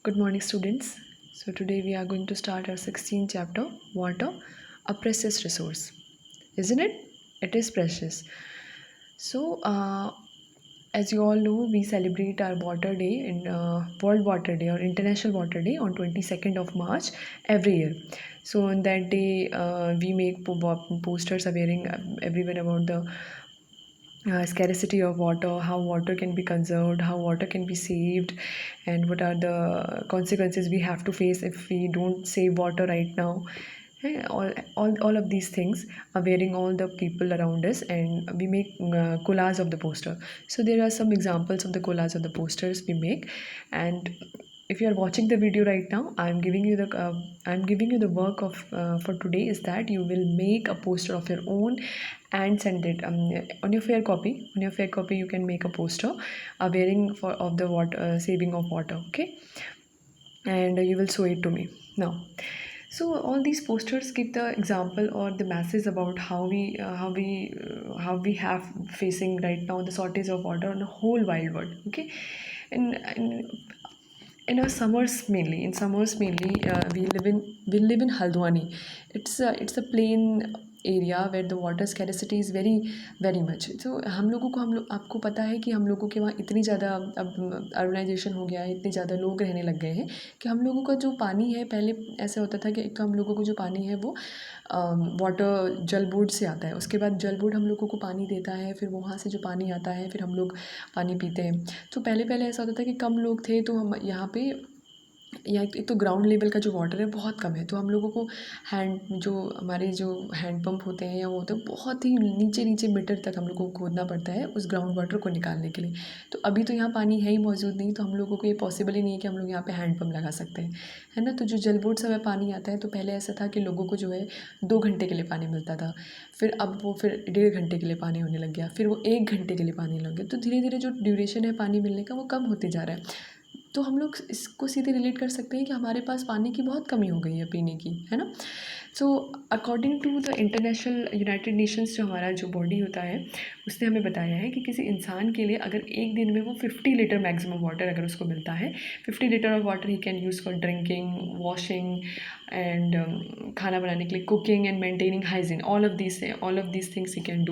Good morning, students. So, today we are going to start our 16th chapter, Water, a precious resource. Isn't it? It is precious. So, as you all know, we celebrate our Water Day in World Water Day or International Water Day on 22nd of March every year. So, on that day, we make posters aware everyone about the scarcity of water, how water can be conserved, how water can be saved, and what are the consequences we have to face if we don't save water right now. All of these things are wearing all the people around us, and we make collages of the poster. So there are some examples of the collages of the posters we make, and if you are watching the video right now, I'm giving you the work of for today is that you will make a poster of your own and send it on your fair copy. On your fair copy, you can make a poster wearing for of the water saving of water. Okay, and you will show it to me now. So all these posters give the example or the message about how we have facing right now the shortage of water on the whole wide world. Okay, and in our summers mainly we live in Haldwani. It's a plain area where the water scarcity is very much. So हम लोग आपको पता है कि हम लोगों के वहाँ इतनी ज़्यादा अब अर्बनाइजेशन हो गया है, इतने ज़्यादा लोग रहने लग गए हैं कि हम लोगों का जो पानी है, पहले ऐसा होता था कि एक तो हम लोगों को जो पानी है वो वाटर जल बोर्ड से आता है, उसके बाद जल बोर्ड हम लोगों को पानी देता है, फिर वहाँ से जो पानी आता है फिर हम लोग पानी पीते हैं। तो पहले पहले ऐसा होता था कि कम लोग थे तो हम यहाँ पे एक तो ग्राउंड लेवल का जो वाटर है बहुत कम है, तो हम लोगों को हमारे जो हैंड पंप होते हैं या वो होते हैं बहुत ही नीचे नीचे मीटर तक हम लोगों को खोदना पड़ता है उस ग्राउंड वाटर को निकालने के लिए। तो अभी तो यहाँ पानी है ही मौजूद नहीं, तो हम लोगों को ये पॉसिबल ही नहीं है कि हम लोग यहाँ पे हैंड पंप लगा सकते हैं, है ना। तो जो जल बोर्ड से हमें पानी आता है, तो पहले ऐसा था कि लोगों को जो है 2 घंटे के लिए पानी मिलता था, फिर अब वो फिर 1.5 घंटे के लिए पानी होने लग गया, फिर वो 1 घंटे के लिए पानी लग गया। तो धीरे धीरे जो ड्यूरेशन है पानी मिलने का वो कम होते जा रहा है। तो हम लोग इसको सीधे रिलेट कर सकते हैं कि हमारे पास पानी की बहुत कमी हो गई है पीने की, है ना। So according to the international United Nations जो हमारा जो बॉडी होता है, उसने हमें बताया है कि किसी इंसान के लिए अगर एक दिन में वो 50 लीटर मैक्सिमम वाटर अगर उसको मिलता है, 50 litre of water he can use for drinking, washing and खाना बनाने के लिए, cooking and maintaining hygiene, all of this things he can do.